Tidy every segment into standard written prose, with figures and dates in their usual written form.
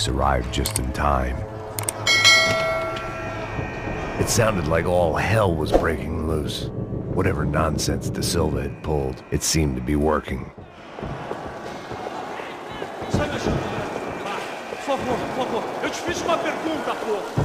police arrived just in time. It sounded like all hell was breaking loose. Whatever nonsense De Silva had pulled, it seemed to be working. Sai me ajudando. Por favor, por favor. Eu te fiz uma pergunta, pô.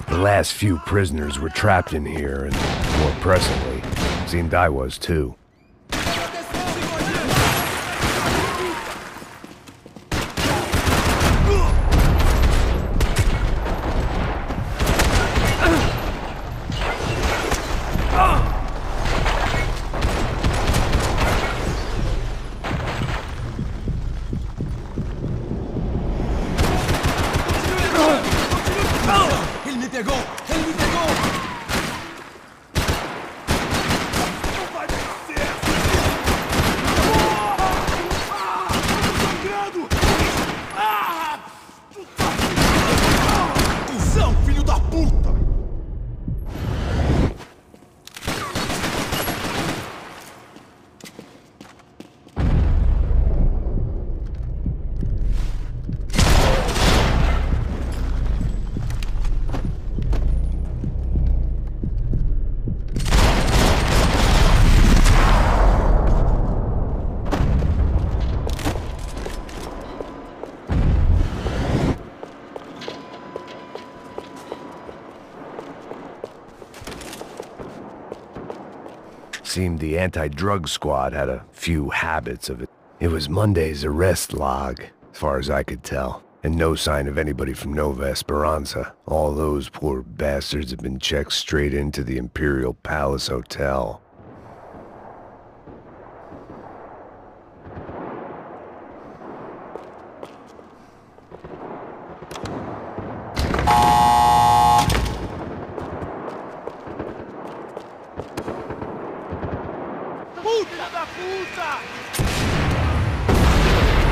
The last few prisoners were trapped in here, and more presently, seemed I was too. Seemed the anti-drug squad had a few habits of it. It was Monday's arrest log, as far as I could tell, and no sign of anybody from Nova Esperanza. All those poor bastards had been checked straight into the Imperial Palace Hotel.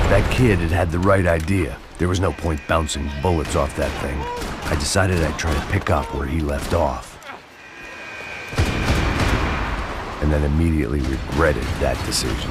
That kid had the right idea. There was no point bouncing bullets off that thing. I decided I'd try to pick up where he left off. And then immediately regretted that decision.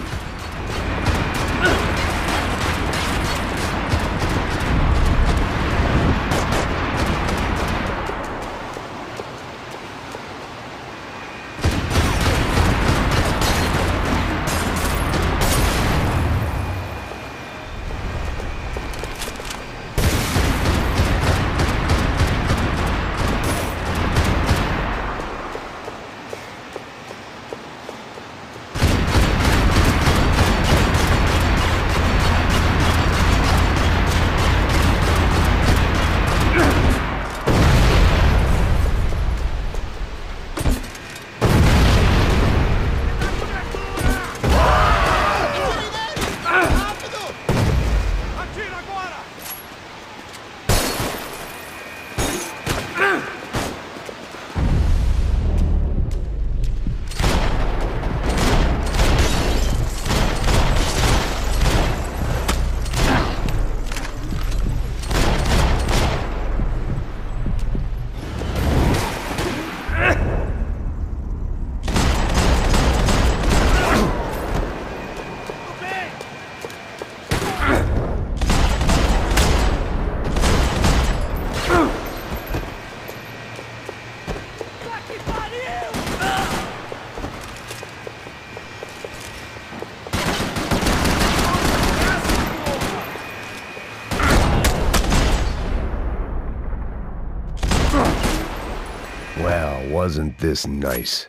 wasn't this nice.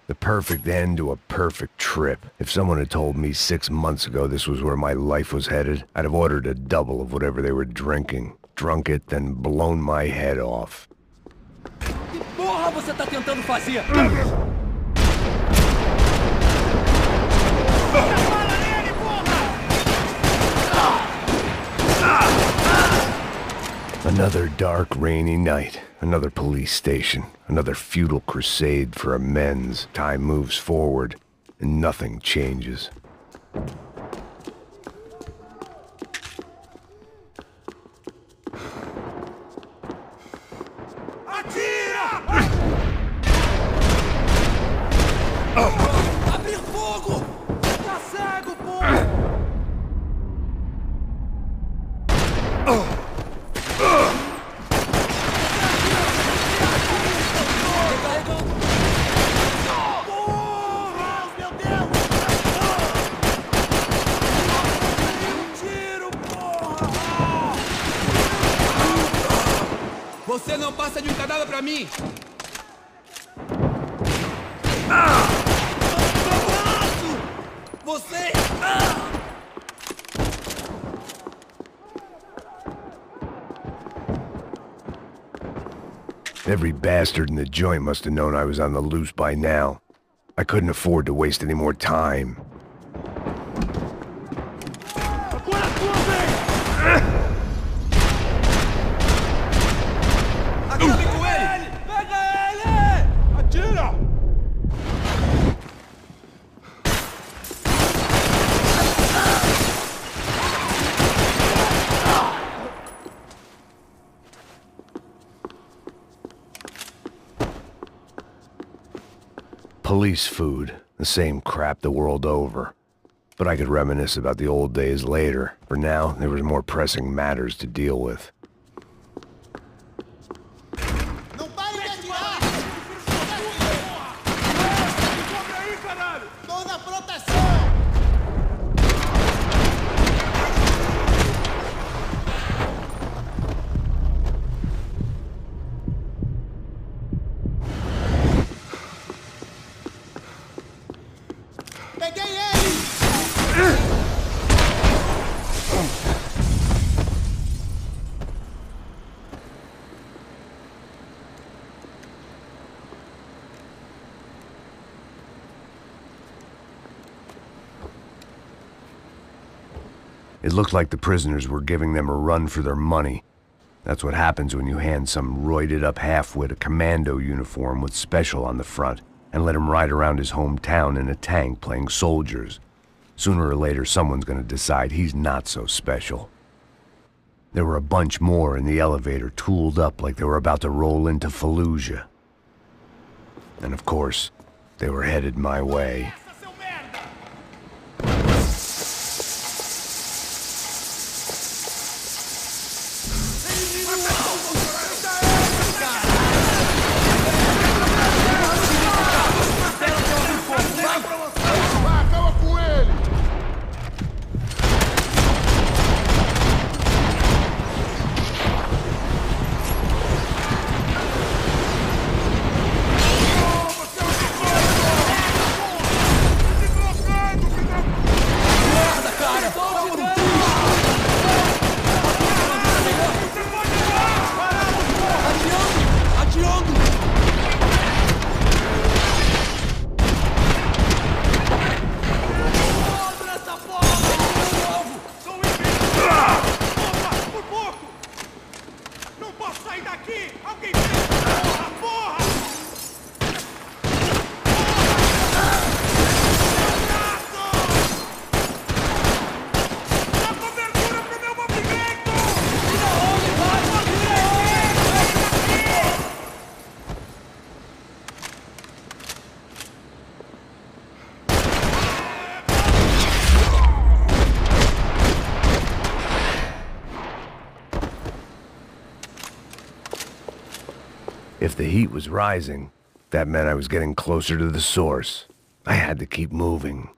The perfect end to a perfect trip. If someone had told me 6 months ago this was where my life was headed, I'd have ordered a double of whatever they were drinking, drunk it, then blown my head off. Que porra você tá tentando fazer? Another dark, rainy night. Another police station. Another futile crusade for amends. Time moves forward, and nothing changes. Abrir fogo! Tá cego, porra! Você não passa de um cadáver pra mim! Você! Every bastard in the joint must have known I was on the loose by now. I couldn't afford to waste any more time. Acabe com ele! Pega ele! Atira! Police food, the same crap the world over. But I could reminisce about the old days later. For now, there was more pressing matters to deal with. Não pare de atirar! Tô na proteção! Peguei ele! It looked like the prisoners were giving them a run for their money. That's what happens when you hand some roided-up halfwit a commando uniform with special on the front and let him ride around his hometown in a tank playing soldiers. Sooner or later, someone's gonna decide he's not so special. There were a bunch more in the elevator, tooled up like they were about to roll into Fallujah. And of course, they were headed my way. Acaba com ele! Merda, cara! Atirando! Atirando! Abre essa porra! Sou Porra! Por pouco! Não posso sair daqui! Alguém prenda! Porra! Dá cobertura pro meu movimento! If the heat was rising, that meant I was getting closer to the source. I had to keep moving.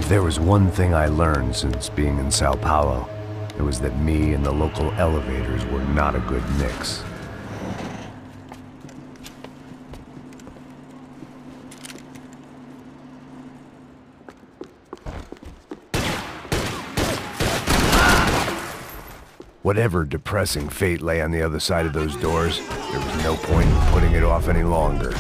there was one thing I learned since being in Sao Paulo, it was that me and the local elevators were not a good mix. Whatever depressing fate lay on the other side of those doors, there was no point in putting it off any longer.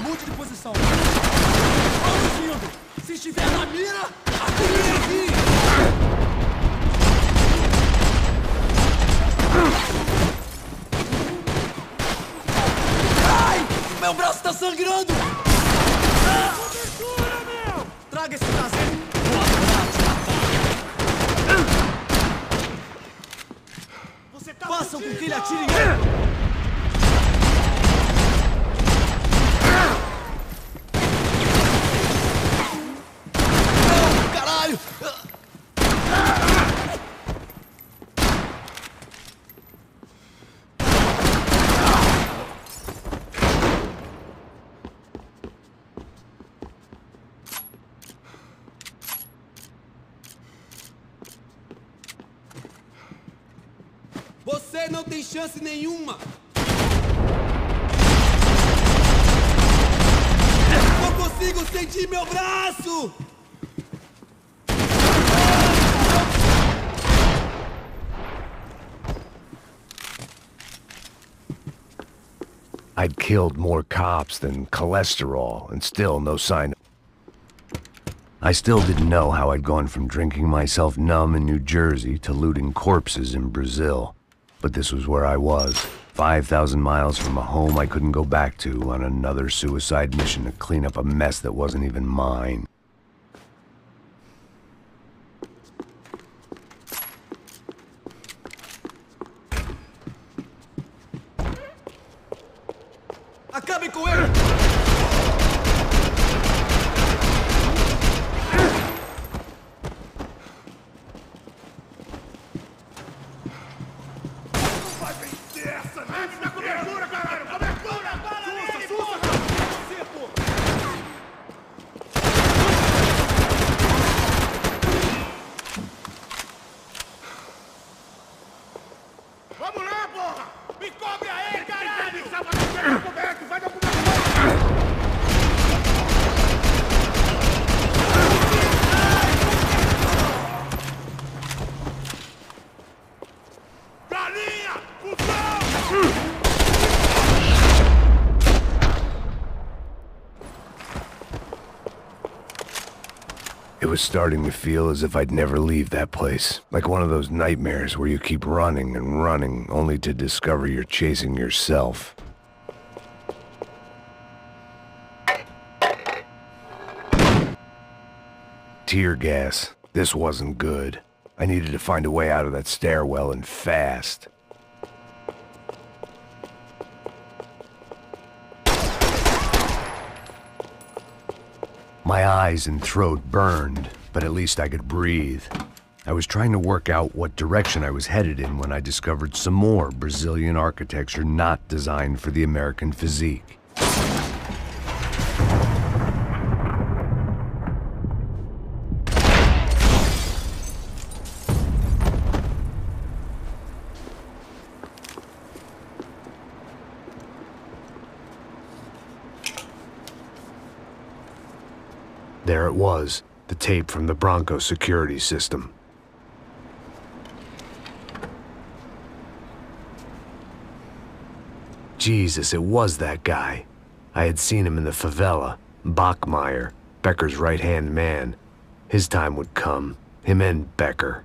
Mude de posição. Vamos vindo. Se estiver na mira, atire aqui. Ai! Meu braço tá sangrando! Cobertura, meu! Traga esse braço. Você tá Façam com que ele atire em fudido! ele. Caralho! Você não tem chance nenhuma! Não consigo sentir meu braço! I'd killed more cops than cholesterol, and still no sign. I still didn't know how I'd gone from drinking myself numb in New Jersey to looting corpses in Brazil. But this was where I was, 5,000 miles from a home I couldn't go back to, on another suicide mission to clean up a mess that wasn't even mine. Acabem com ele! Vai vencer essa, né? Na cobertura, galera! Cobertura! Sussa! Você, pô! Vamos lá, porra! Me cobre aí, caralho! Vai coberto! Vai dar cobertura! Galinha! Fusão! It was starting to feel as if I'd never leave that place. Like one of those nightmares where you keep running and running, only to discover you're chasing yourself. Tear gas. This wasn't good. I needed to find a way out of that stairwell, and fast. My eyes and throat burned, but at least I could breathe. I was trying to work out what direction I was headed in when I discovered some more Brazilian architecture not designed for the American physique. There it was, the tape from the Bronco security system. Jesus, it was that guy. I had seen him in the favela, Bachmeyer, Becker's right-hand man. His time would come, him and Becker.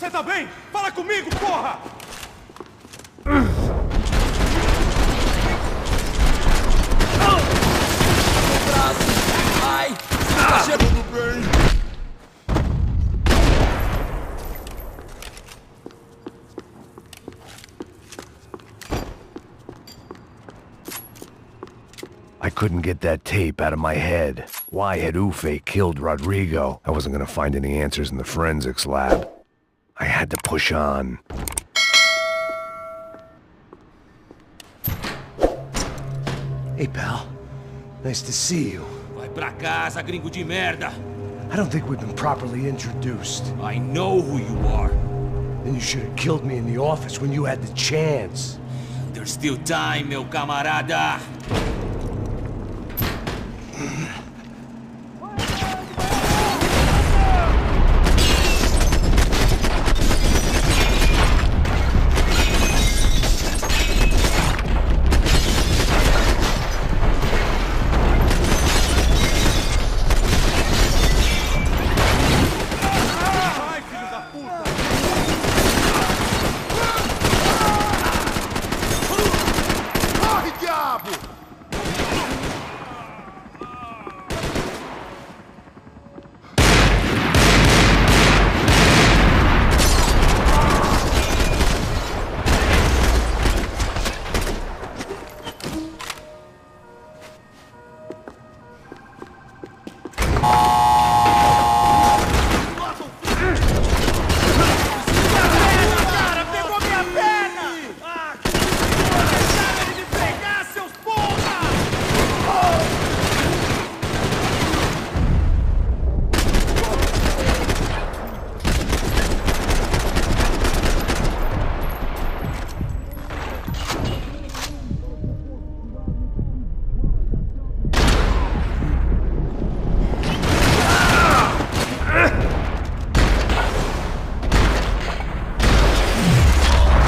Você tá bem? Fala comigo, porra! Ai! Tá chegando bem! I couldn't get that tape out of my head. Why had Ufe killed Rodrigo? I wasn't gonna find any answers in the forensics lab. I had to push on. Hey, pal. Nice to see you. Vai pra casa, gringo de merda! I don't think we've been properly introduced. I know who you are. Then you should have killed me in the office when you had the chance. There's still time, meu camarada! Corre, diabo! Cara, pegou minha perna! Ah, que deixaram ele me pegar, seus porra!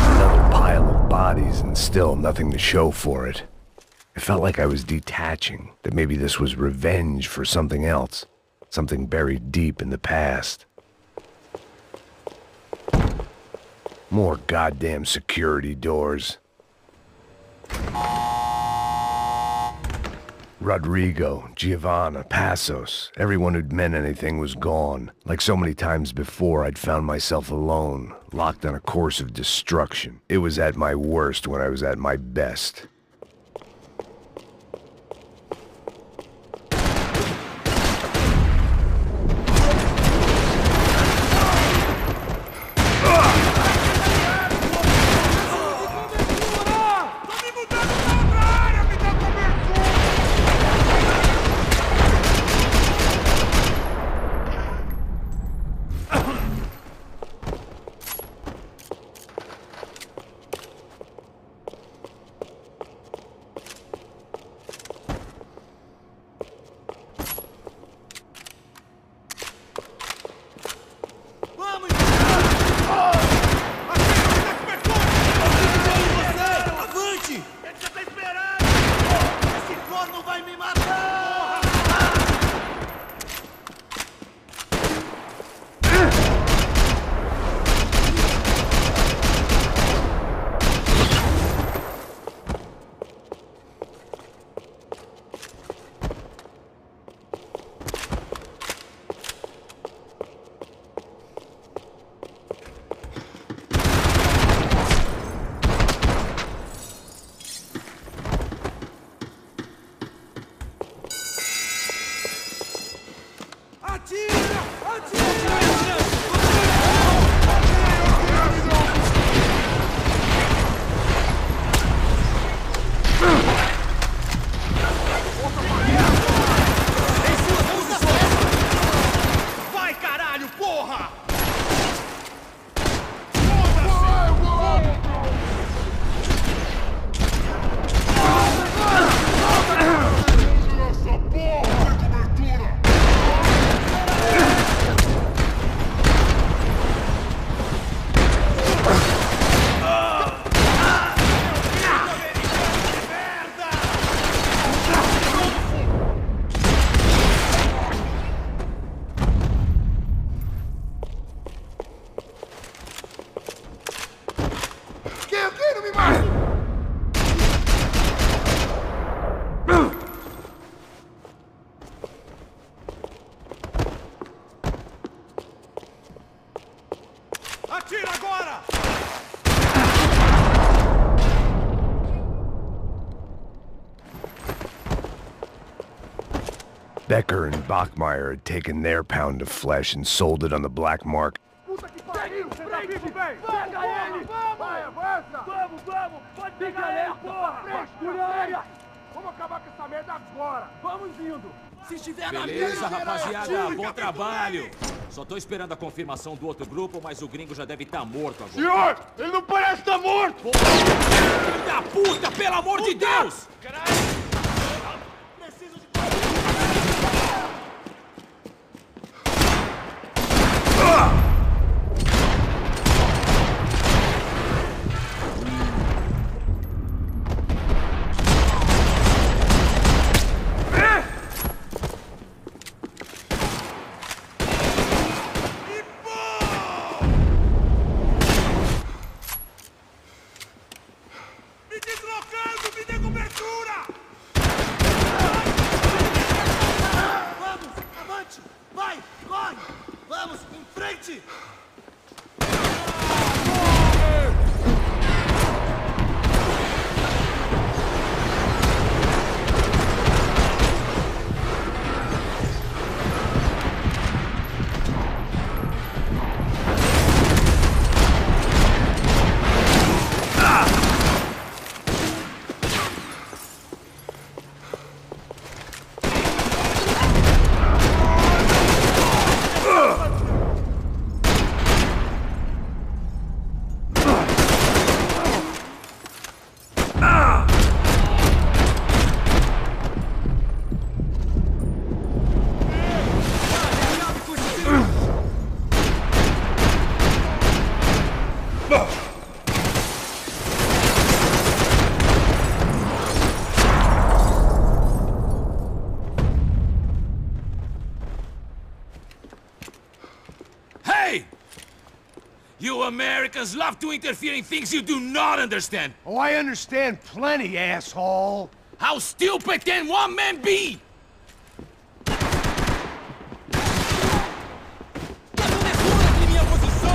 Another pile of bodies and still nothing to show for it. It felt like I was detaching, that maybe this was revenge for something else, something buried deep in the past. More goddamn security doors. Rodrigo, Giovanna, Passos, everyone who'd meant anything was gone. Like so many times before, I'd found myself alone, locked on a course of destruction. It was at my worst when I was at my best. Tô me mudando pra outra área, me dá cobertura! Vamos, avante! O que você tá esperando? Esse corno vai me matar! Atira! Atira! Vai, caralho, porra! Essa porra! Sem cobertura! Atira agora! Becker and Bachmeyer had taken their pound of flesh and sold it on the black market. Puta que pariu! Você tá vivo, velho! Pega ele! Vai, avança! Vamos! Pode pegar ele, porra! Frescura! Vamos acabar com essa merda agora! Vamos indo! Se estiver na mira... Beleza, rapaziada, bom trabalho. Só tô esperando a confirmação do outro grupo, mas o gringo já deve estar morto agora. Senhor! Ele não parece estar morto! Filho da puta, pelo amor de Deus! Preciso de... Me deslocando! Me dê cobertura! Vamos, avante! Vai, corre! Vamos, em frente! Hey! You Americans love to interfere in things you do not understand. Oh, I understand plenty, asshole! How stupid can one man be? Em minha posição!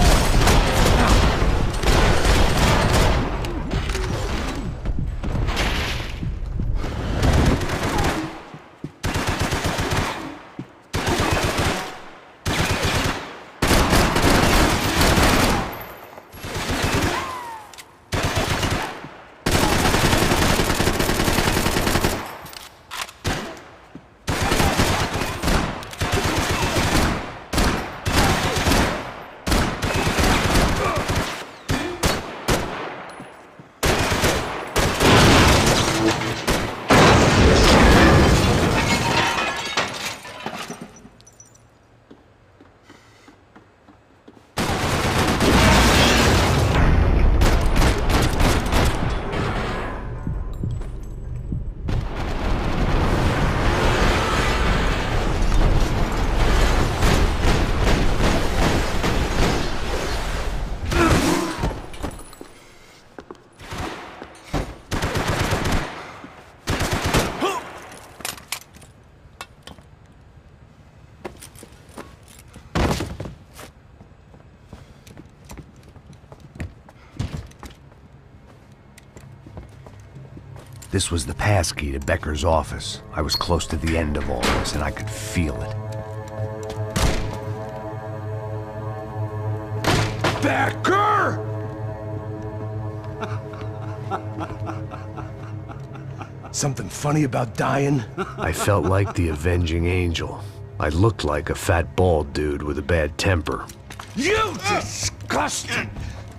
This was the passkey to Becker's office. I was close to the end of all this, and I could feel it. Becker! Something funny about dying? I felt like the avenging angel. I looked like a fat bald dude with a bad temper. You disgusting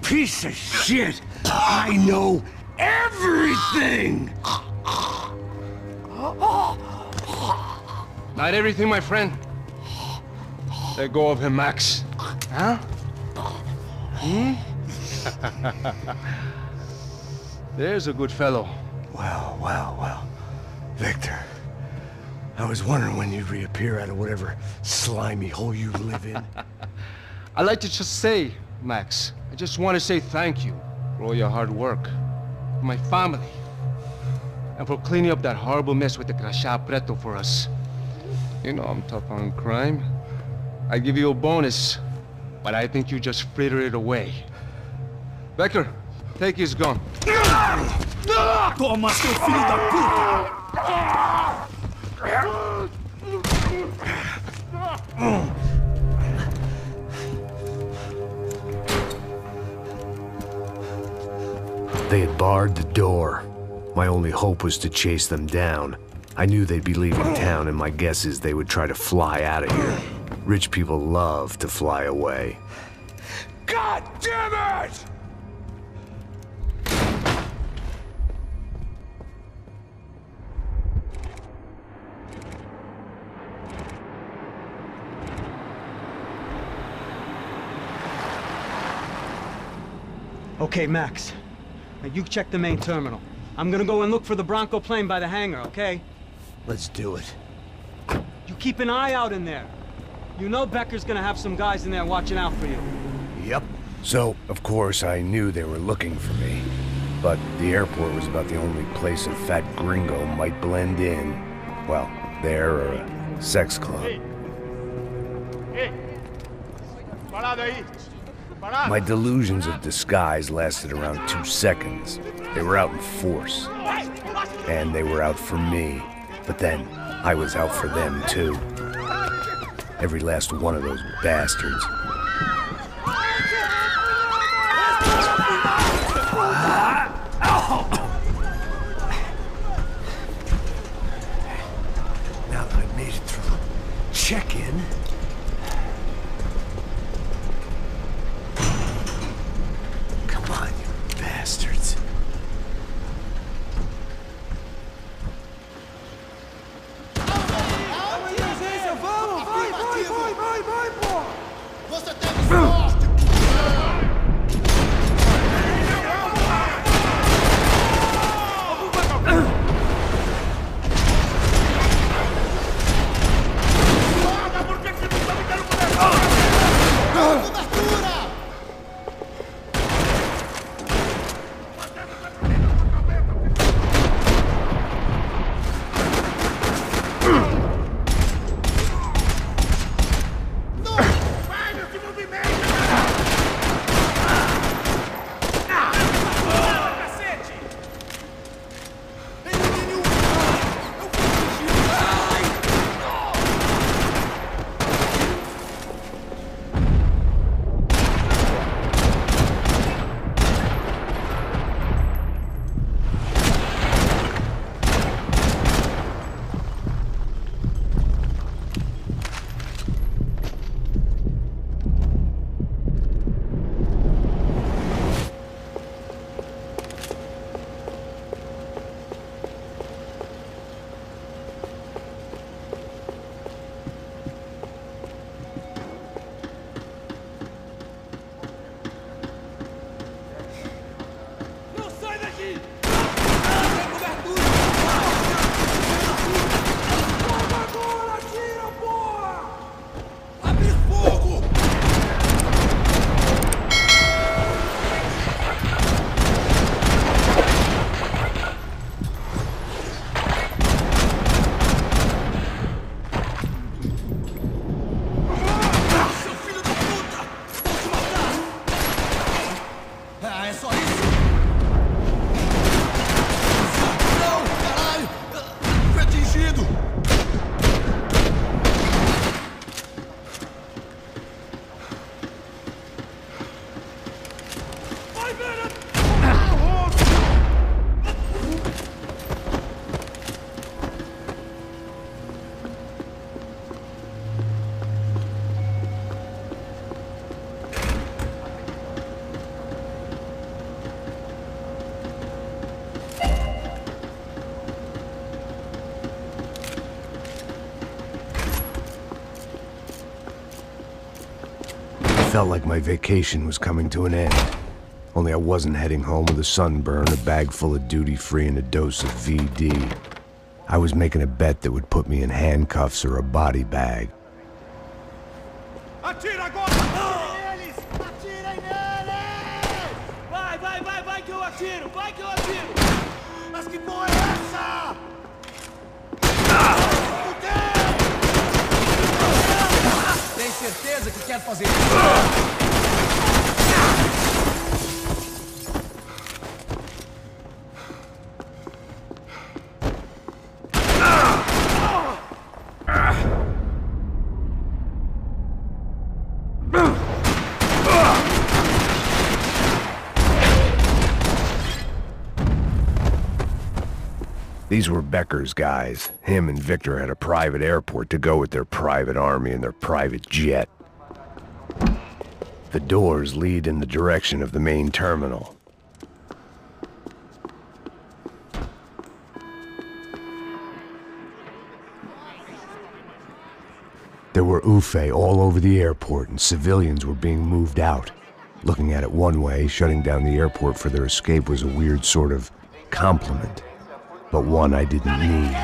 piece of shit! I know everything! Not everything, my friend. Let go of him, Max. Huh? There's a good fellow. Well. Victor, I was wondering when you'd reappear out of whatever slimy hole you live in. I'd like to just say, Max, I just want to say thank you for all your hard work, for my family, and for cleaning up that horrible mess with the crachá preto for us. You know I'm tough on crime. I give you a bonus but I think you just frittered it away. Becker, take his gun. Toma, seu filho da puta! They had barred the door. My only hope was to chase them down. I knew they'd be leaving town, and my guess is they would try to fly out of here. Rich people love to fly away. God damn it! Okay, Max. Now you check the main terminal. I'm gonna go and look for the Bronco plane by the hangar, okay? Let's do it. You keep an eye out in there. You know Becker's gonna have some guys in there watching out for you. Yep. So, of course, I knew they were looking for me. But the airport was about the only place a fat gringo might blend in. Well, there or a sex club. My delusions of disguise lasted around 2 seconds. They were out in force. And they were out for me. But then, I was out for them, too. Every last one of those bastards. Now that I made it through check-in, come on, you bastards. Você teve sorte! Cobertura! Felt like my vacation was coming to an end. Only I wasn't heading home with a sunburn, a bag full of duty-free, and a dose of VD. I was making a bet that would put me in handcuffs or a body bag. Atira agora! Neles! Atirem neles! Vai que eu atiro! Vai que eu atiro! Mas que porra é essa? Tem certeza que quero fazer isso. These were Becker's guys. Him and Victor had a private airport to go with their private army and their private jet. The doors lead in the direction of the main terminal. There were UFE all over the airport, and civilians were being moved out. Looking at it one way, shutting down the airport for their escape was a weird sort of compliment, but one I didn't need.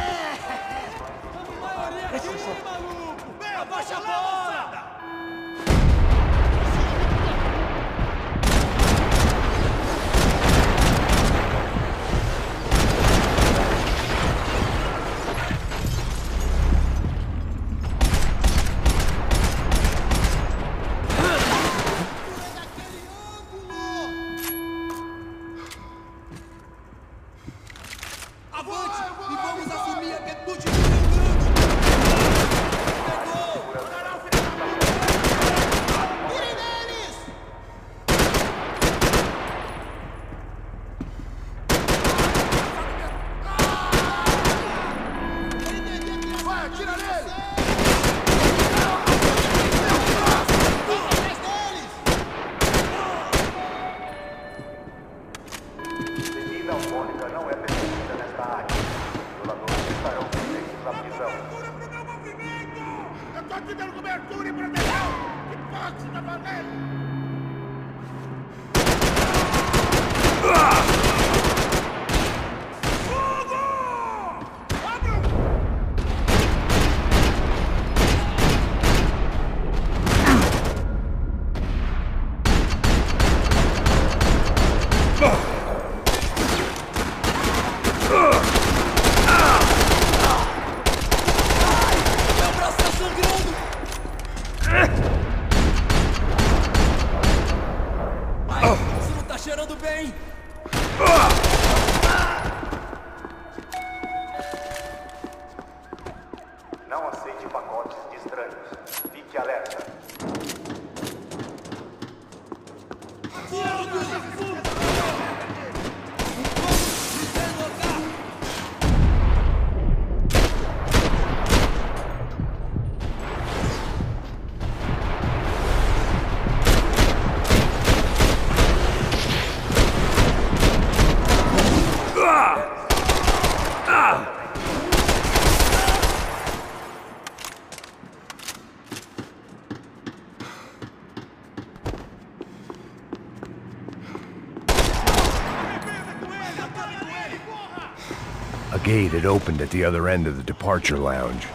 Não aceite pacotes de estranhos. Fique alerta. A gate had opened at the other end of the departure lounge.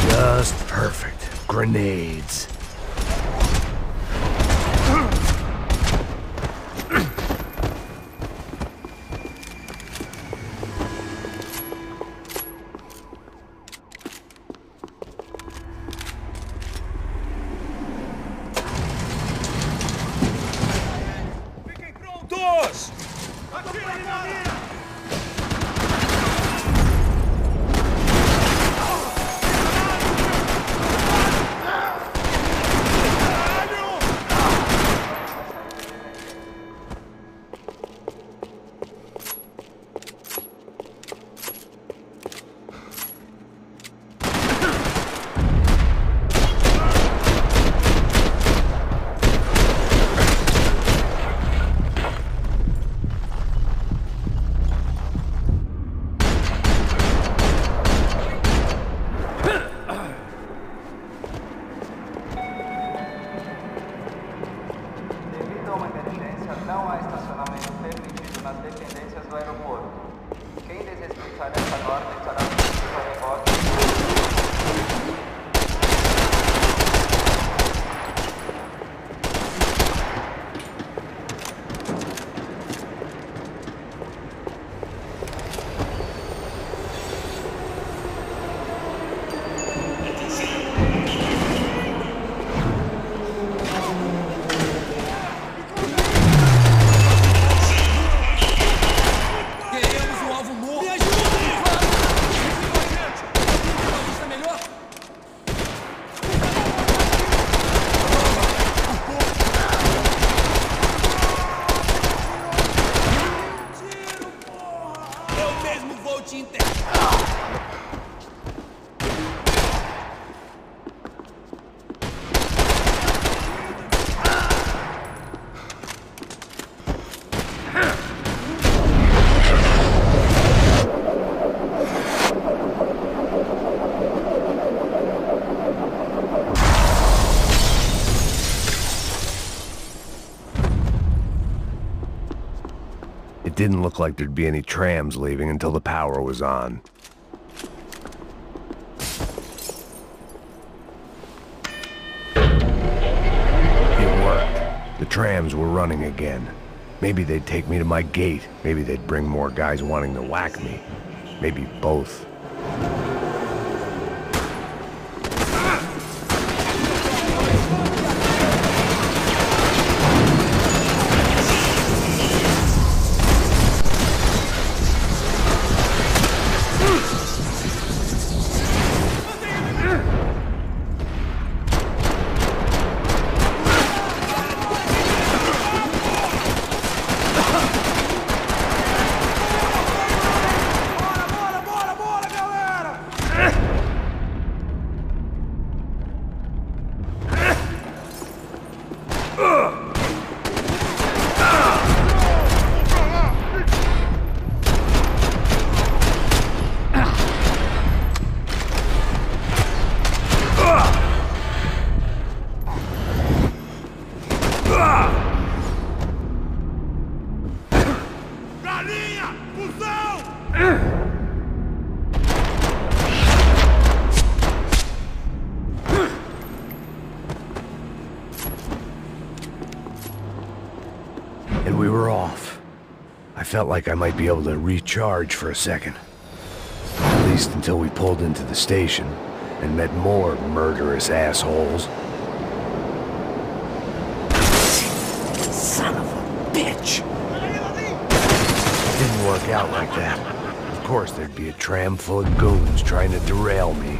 Just perfect. Grenades. Fiquem prontos! Atira na mira! didn't look like there'd be any trams leaving until the power was on. It worked. The trams were running again. Maybe they'd take me to my gate. Maybe they'd bring more guys wanting to whack me. Maybe both. And we were off. I felt like I might be able to recharge for a second. At least until we pulled into the station and met more murderous assholes. Son of a bitch! Didn't work out like that. Of course there'd be a tram full of goons trying to derail me.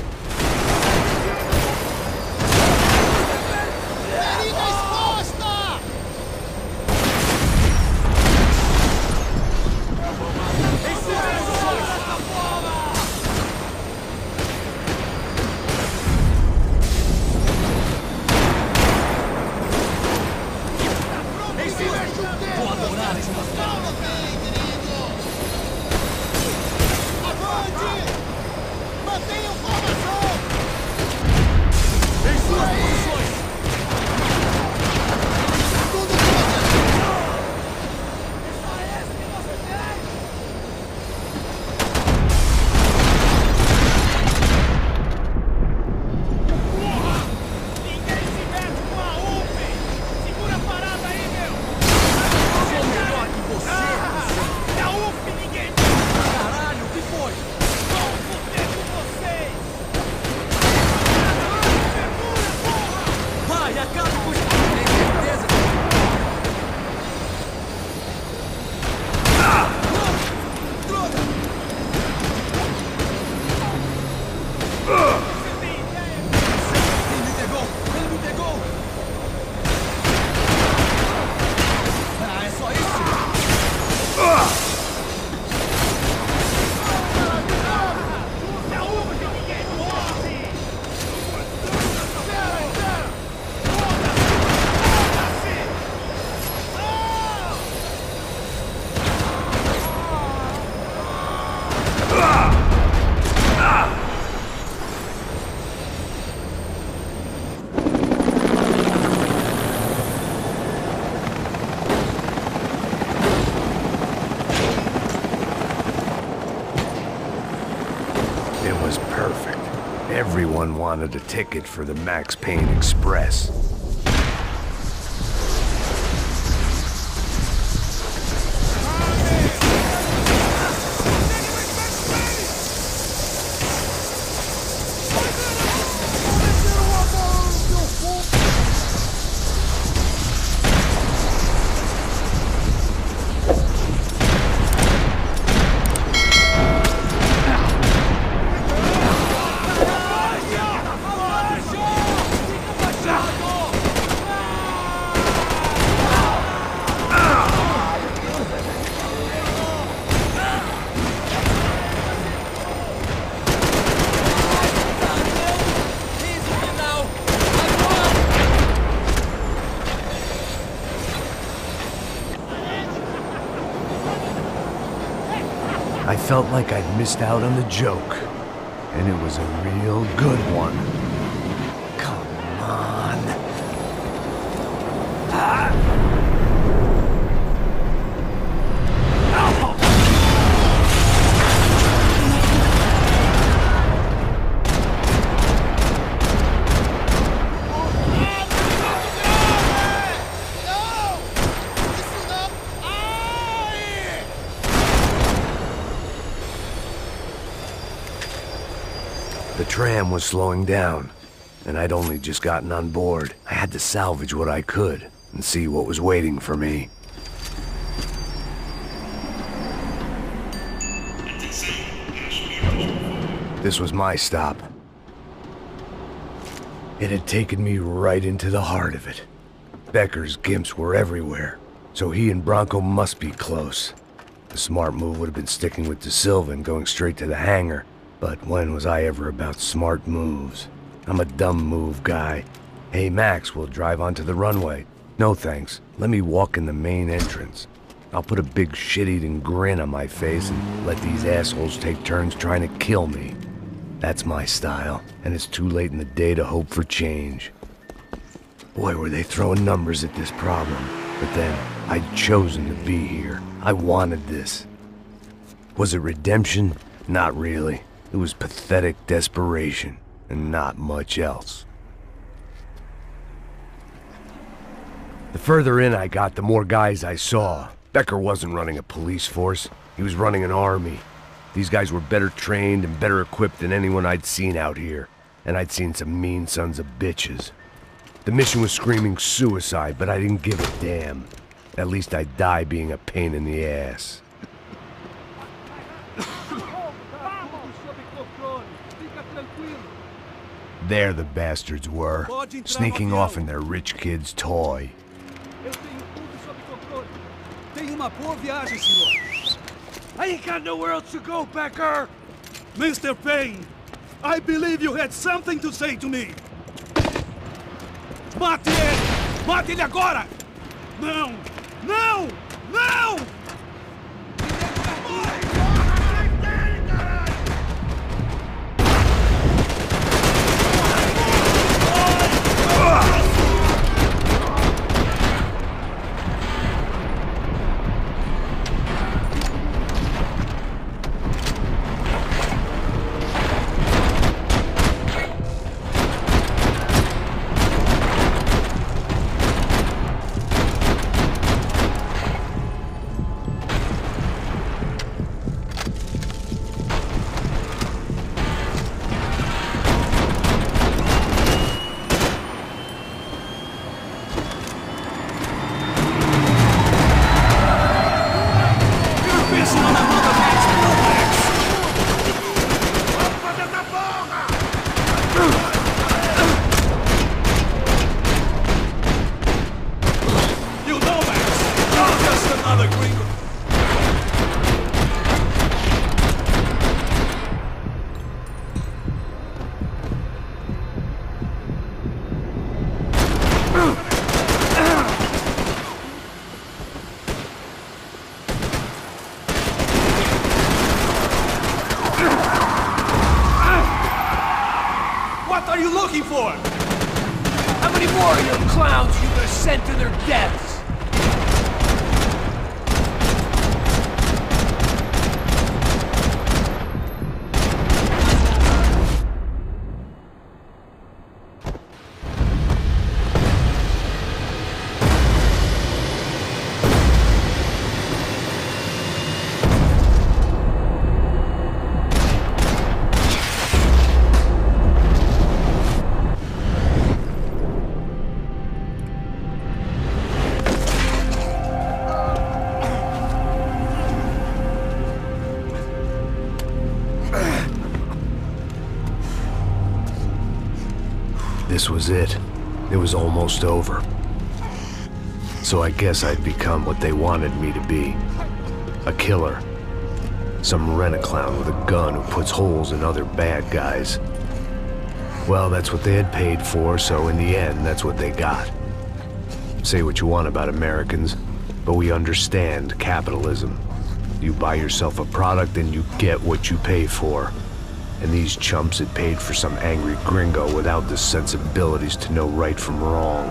It was perfect. Everyone wanted a ticket for the Max Payne Express. I felt like I'd missed out on the joke, and it was a real good one. Come on. Ah! Ow! tram was slowing down, and I'd only just gotten on board. I had to salvage what I could and see what was waiting for me. This was my stop. It had taken me right into the heart of it. Becker's gimps were everywhere, so he and Bronco must be close. The smart move would have been sticking with De Silva and going straight to the hangar, but when was I ever about smart moves? I'm a dumb move guy. Hey Max, we'll drive onto the runway. No thanks, let me walk in the main entrance. I'll put a big shit-eating grin on my face and let these assholes take turns trying to kill me. That's my style, and it's too late in the day to hope for change. Boy, were they throwing numbers at this problem. But then, I'd chosen to be here. I wanted this. Was it redemption? Not really. It was pathetic desperation, and not much else. The further in I got, the more guys I saw. Becker wasn't running a police force. He was running an army. These guys were better trained and better equipped than anyone I'd seen out here. And I'd seen some mean sons of bitches. The mission was screaming suicide, but I didn't give a damn. At least I'd die being a pain in the ass. There the bastards were, sneaking off in their rich kid's toy. Tenha uma boa viagem, senhor. I ain't got nowhere else to go, Becker! Mr. Payne, I believe you had something to say to me. Mate ele! Mate ele agora! Não! Não! Não! What are you looking for? How many more of your clowns are you gonna send to their deaths? This was it. It was almost over. So I guess I'd become what they wanted me to be. A killer. Some rent-a-clown with a gun who puts holes in other bad guys. Well, that's what they had paid for, so in the end, that's what they got. Say what you want about Americans, but we understand capitalism. You buy yourself a product and you get what you pay for. And these chumps had paid for some angry gringo without the sensibilities to know right from wrong.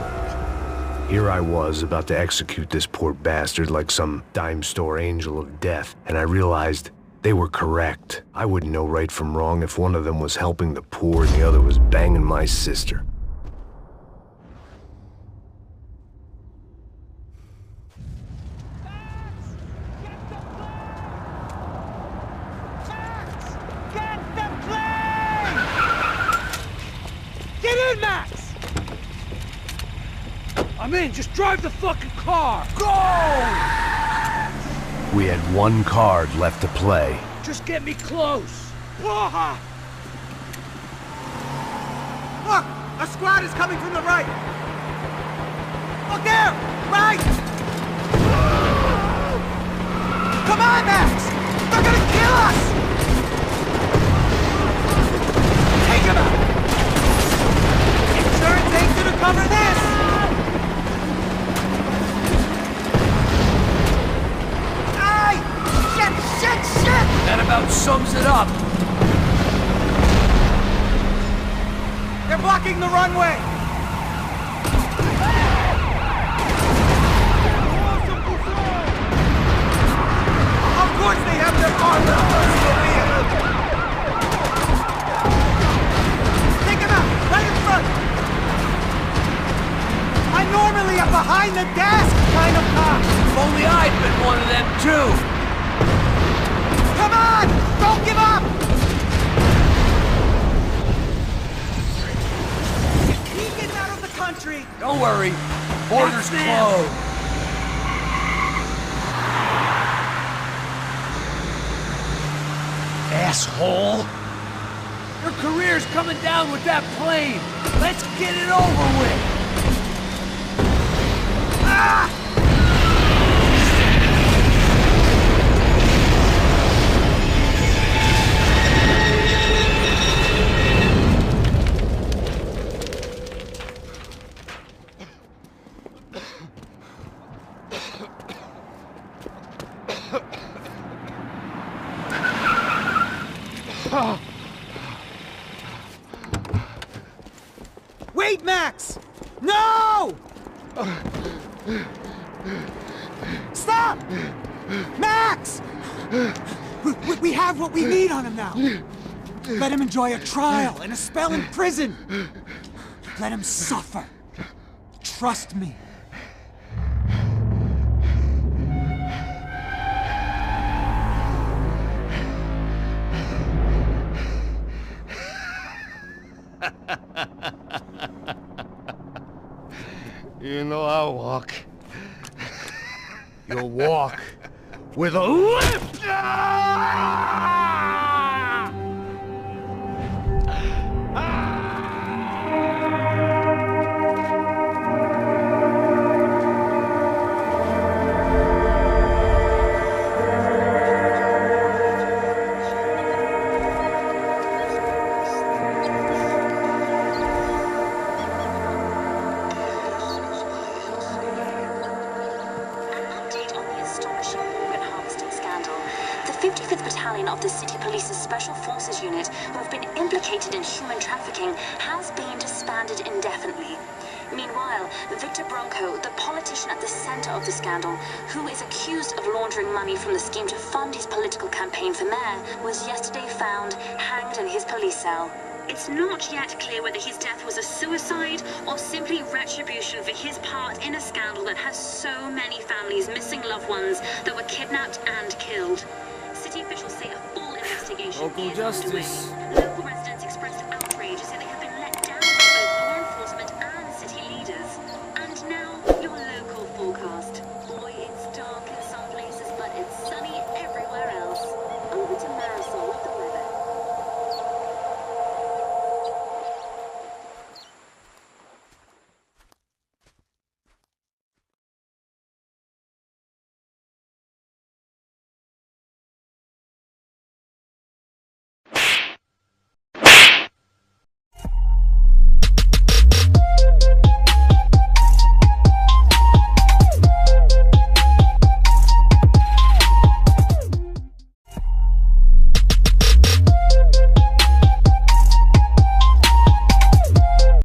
Here I was, about to execute this poor bastard like some dime store angel of death, and I realized they were correct. I wouldn't know right from wrong if one of them was helping the poor and the other was banging my sister. I'm in. Just drive the fucking car. Go! We had one card left to play. Just get me close. Look! A squad is coming from the right! Look there! Right! Come on, Max! They're gonna kill us! Take him out! Insurance ain't gonna cover this! Aye! Shit! That about sums it up. They're blocking the runway! Of course they have their armor! Take him out! Right in front! I'm normally a behind-the-desk kind of cop! If only I'd been one of them too. Come on! Don't give up! He's getting out of the country! Don't worry. Borders closed. Asshole! Your career's coming down with that plane! Let's get it over with! Ah! Wait, Max! No! Stop! Max! We have what we need on him now. Let him enjoy a trial and a spell in prison. Let him suffer. Trust me. You know I'll walk. You'll walk with a lift! The 55th Battalion of the City Police's Special Forces Unit, who have been implicated in human trafficking, has been disbanded indefinitely. Meanwhile, Victor Bronco, the politician at the center of the scandal, who is accused of laundering money from the scheme to fund his political campaign for mayor, was yesterday found hanged in his police cell. It's not yet clear whether his death was a suicide or simply retribution for his part in a scandal that has so many families missing loved ones that were kidnapped and killed. City officials say a full investigation Local is justice. underway. Local